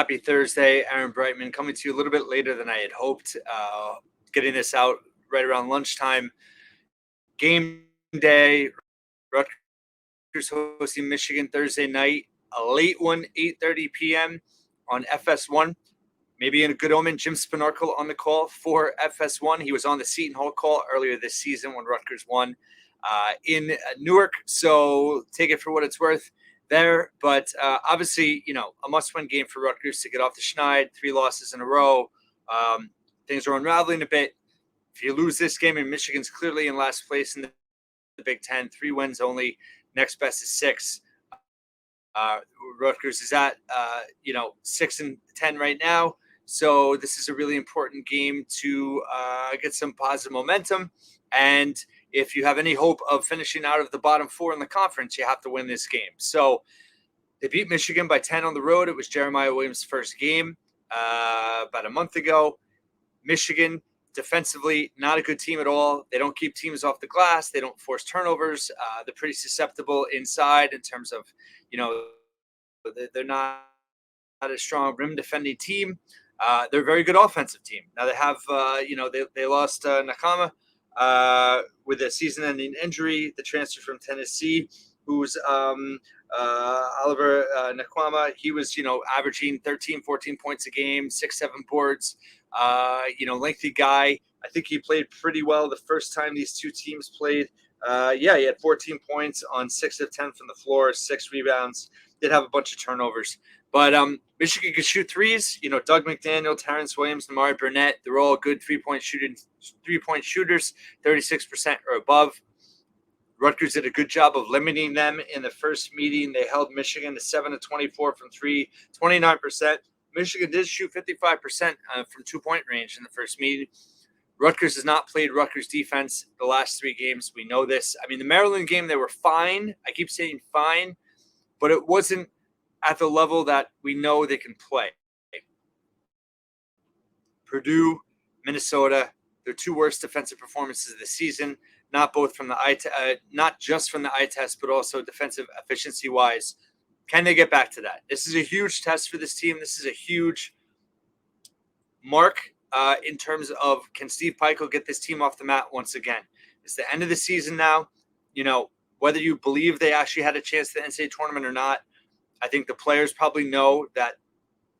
Happy Thursday, Aaron Brightman, coming to you a little bit later than I had hoped. Getting this out right around lunchtime. Game day, Rutgers hosting Michigan Thursday night, a late one, 8:30 p.m. on FS1. Maybe in a good omen, Jim Spinarkle on the call for FS1. He was on the Seton Hall call earlier this season when Rutgers won in Newark. So take it for what it's worth there. But obviously, a must-win game for Rutgers to get off the schneid. 3 losses in a row. Things are unraveling a bit. If you lose this game, and Michigan's clearly in last place in the Big Ten, 3 wins only. Next best is 6. Rutgers is at 6-10 right now. So this is a really important game to get some positive momentum. And if you have any hope of finishing out of the bottom 4 in the conference, you have to win this game. So they beat Michigan by 10 on the road. It was Jeremiah Williams' first game about a month ago. Michigan, defensively, not a good team at all. They don't keep teams off the glass. They don't force turnovers. They're pretty susceptible inside in terms of, they're not a strong rim defending team. They're a very good offensive team. Now they have, they lost Nakama with a season-ending injury, the transfer from Tennessee, who's Oliver Nakwama. He was, averaging 13, 14 points a game, 6, 7 boards. Lengthy guy. I think he played pretty well the first time these two teams played. He had 14 points on 6 of 10 from the floor, 6 rebounds. Did have a bunch of turnovers. But Michigan could shoot threes. Doug McDaniel, Terrence Williams, Namari Burnett, they're all good three-point shooters, 36% or above. Rutgers did a good job of limiting them in the first meeting. They held Michigan to 7 of 24 from 3, 29%. Michigan did shoot 55% from 2-point range in the first meeting. Rutgers has not played Rutgers defense the last 3 games. We know this. I mean, the Maryland game, they were fine. I keep saying fine, but it wasn't at the level that we know they can play. Purdue, Minnesota, their 2 worst defensive performances of the season. Not just from the eye test, but also defensive efficiency wise. Can they get back to that? This is a huge test for this team. This is a huge mark in terms of, can Steve Pikiell get this team off the mat once again? It's the end of the season now. Whether you believe they actually had a chance at the NCAA tournament or not, I think the players probably know that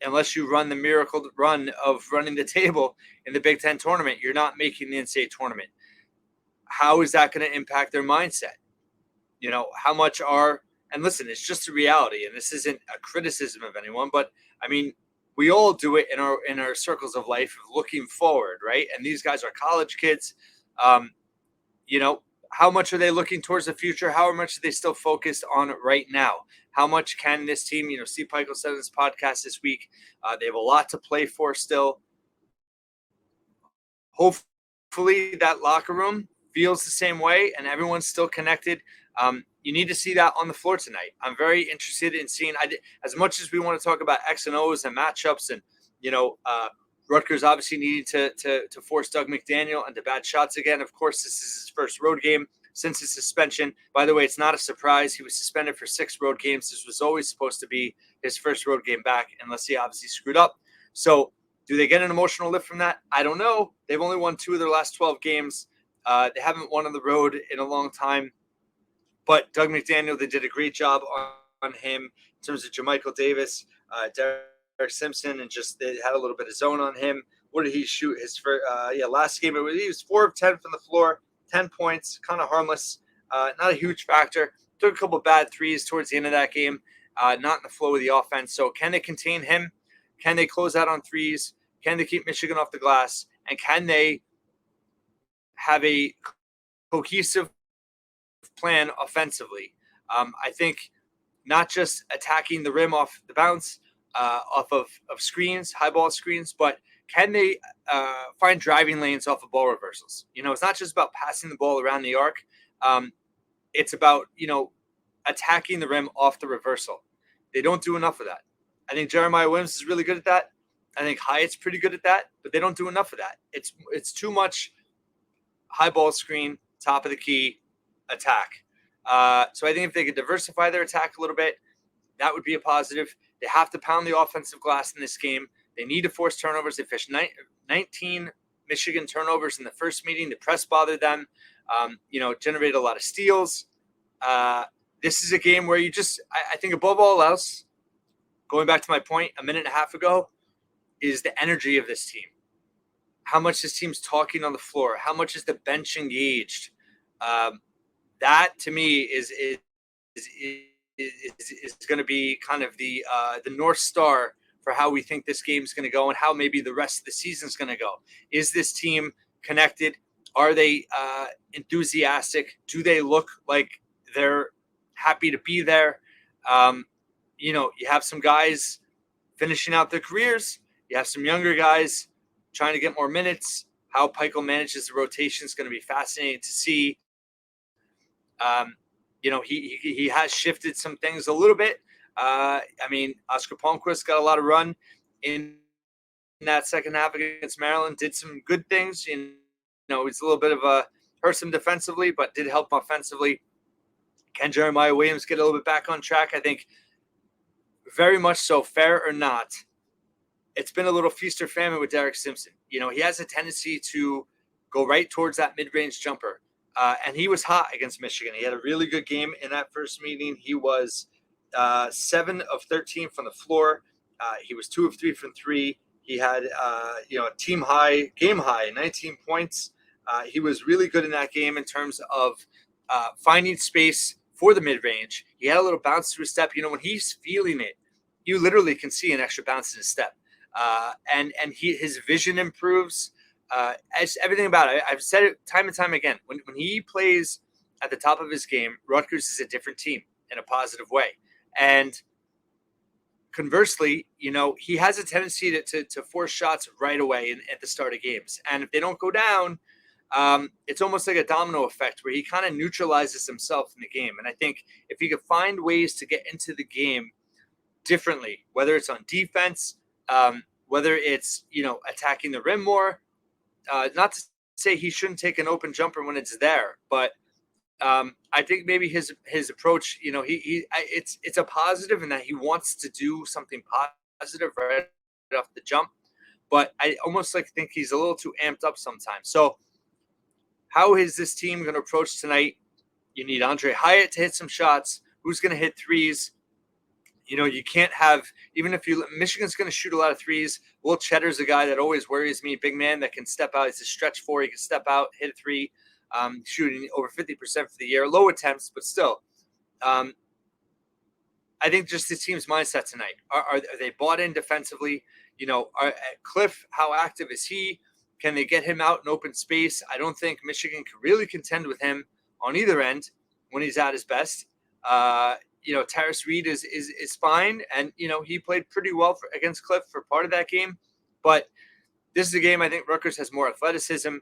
unless you run the miracle run of running the table in the Big Ten tournament, you're not making the NCAA tournament. How is that going to impact their mindset? How much and listen, it's just a reality, and this isn't a criticism of anyone, but I mean, we all do it in our circles of life, of looking forward, right? And these guys are college kids. How much are they looking towards the future? How much are they still focused on it right now? How much can this team, Steve Pikiell said in this podcast this week, they have a lot to play for still. Hopefully that locker room feels the same way and everyone's still connected. You need to see that on the floor tonight. I'm very interested in seeing, as much as we want to talk about X and O's and matchups, and Rutgers obviously needed to force Doug McDaniel into bad shots again. Of course, this is his first road game since his suspension. By the way, it's not a surprise. He was suspended for 6 road games. This was always supposed to be his first road game back, unless he obviously screwed up. So do they get an emotional lift from that? I don't know. They've only won 2 of their last 12 games. They haven't won on the road in a long time. But Doug McDaniel, they did a great job on him in terms of JaMychal Davis, Derek Simpson, and just they had a little bit of zone on him. What did he shoot his first? Last game he was 4 of 10 from the floor, 10 points, kind of harmless, not a huge factor. Took a couple of bad threes towards the end of that game, not in the flow of the offense. So can they contain him? Can they close out on threes? Can they keep Michigan off the glass? And can they have a cohesive plan offensively? I think not just attacking the rim off the bounce, off of screens, high ball screens, but can they find driving lanes off of ball reversals? It's not just about passing the ball around the arc. It's about, attacking the rim off the reversal. They don't do enough of that. I think Jeremiah Williams is really good at that. I think Hyatt's pretty good at that, but they don't do enough of that. It's too much high ball screen, top of the key, attack. So I think if they could diversify their attack a little bit, that would be a positive. They have to pound the offensive glass in this game. They need to force turnovers. They fished 19 Michigan turnovers in the first meeting. The press bothered them. Generated a lot of steals. This is a game where I think above all else, going back to my point a minute and a half ago, is the energy of this team. How much this team's talking on the floor. How much is the bench engaged? That to me is going to be kind of the North Star for how we think this game's going to go and how maybe the rest of the season's going to go. Is this team connected? Are they enthusiastic? Do they look like they're happy to be there? You have some guys finishing out their careers. You have some younger guys trying to get more minutes. How Pikiell manages the rotation is going to be fascinating to see. He has shifted some things a little bit. Oscar Palmquist got a lot of run in that second half against Maryland, did some good things. He's a little bit of a hurt him defensively, but did help offensively. Can Jeremiah Williams get a little bit back on track? I think very much so, fair or not. It's been a little feast or famine with Derek Simpson. He has a tendency to go right towards that mid-range jumper. And he was hot against Michigan. He had a really good game in that first meeting. He was 7 of 13 from the floor. He was 2 of 3 from 3. He had, a game high, 19 points. He was really good in that game in terms of finding space for the mid-range. He had a little bounce to his step. When he's feeling it, you literally can see an extra bounce in his step. And his vision improves. Everything about it. I've said it time and time again. When he plays at the top of his game, Rutgers is a different team in a positive way. And conversely, he has a tendency to force shots right away at the start of games. And if they don't go down, it's almost like a domino effect where he kind of neutralizes himself in the game. And I think if he could find ways to get into the game differently, whether it's on defense, whether it's, attacking the rim more, not to say he shouldn't take an open jumper when it's there, but I think maybe his approach, it's a positive in that he wants to do something positive right off the jump, but I almost think he's a little too amped up sometimes. So how is this team going to approach tonight? You need Andre Hyatt to hit some shots. Who's going to hit threes? You can't have, even if Michigan's going to shoot a lot of threes. Will Cheddar's a guy that always worries me. Big man that can step out. He's a stretch four. He can step out, hit a three, shooting over 50% for the year. Low attempts, but still. I think just this team's mindset tonight. Are they bought in defensively? Cliff, how active is he? Can they get him out in open space? I don't think Michigan can really contend with him on either end when he's at his best. Terrace Reed is fine, and he played pretty well against Cliff for part of that game. But this is a game I think Rutgers has more athleticism.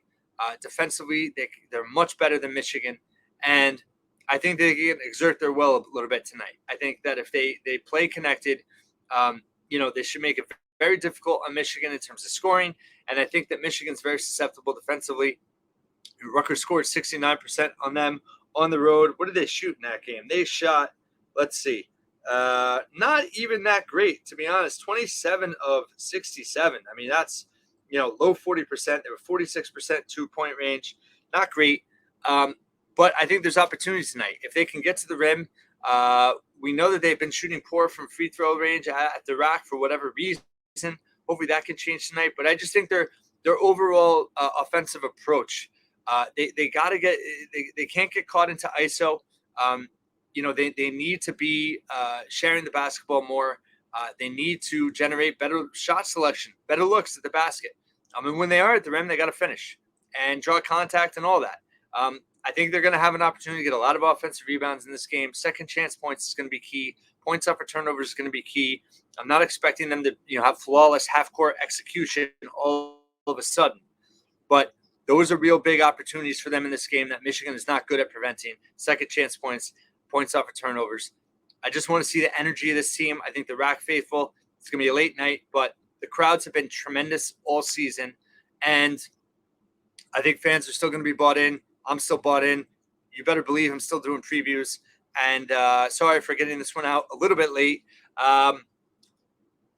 Defensively, they're much better than Michigan, and I think they can exert their will a little bit tonight. I think that if they play connected, they should make it very difficult on Michigan in terms of scoring. And I think that Michigan's very susceptible defensively. Rutgers scored 69% on them on the road. What did they shoot in that game? They shot, let's see, not even that great, to be honest. 27 of 67. I mean, that's, low 40%. They were 46% 2-point range. Not great. But I think there's opportunities tonight. If they can get to the rim, we know that they've been shooting poor from free throw range at the rack for whatever reason. Hopefully that can change tonight. But I just think their overall offensive approach, they got to get – they can't get caught into ISO. They need to be sharing the basketball more. They need to generate better shot selection, better looks at the basket. When they are at the rim, they got to finish and draw contact and all that. I think they're going to have an opportunity to get a lot of offensive rebounds in this game. Second chance points is going to be key. Points off for turnovers is going to be key. I'm not expecting them to have flawless half-court execution all of a sudden. But those are real big opportunities for them in this game that Michigan is not good at preventing. Second chance points off for turnovers. I just want to see the energy of this team. I think the Rack faithful, it's going to be a late night, but the crowds have been tremendous all season. And I think fans are still going to be bought in. I'm still bought in. You better believe I'm still doing previews. And sorry for getting this one out a little bit late.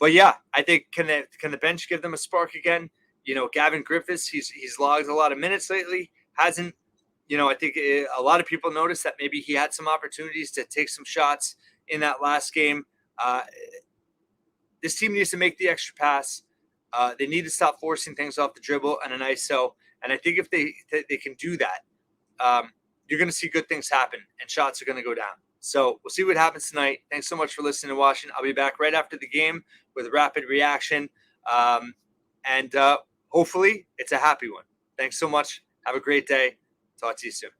But yeah, I think can the bench give them a spark again? Gavin Griffiths, he's logged a lot of minutes lately. Hasn't, I think a lot of people noticed that maybe he had some opportunities to take some shots in that last game. This team needs to make the extra pass. They need to stop forcing things off the dribble and an ISO. And I think if they can do that, you're going to see good things happen and shots are going to go down. So we'll see what happens tonight. Thanks so much for listening and watching. I'll be back right after the game with a rapid reaction. And hopefully it's a happy one. Thanks so much. Have a great day. Talk to you soon.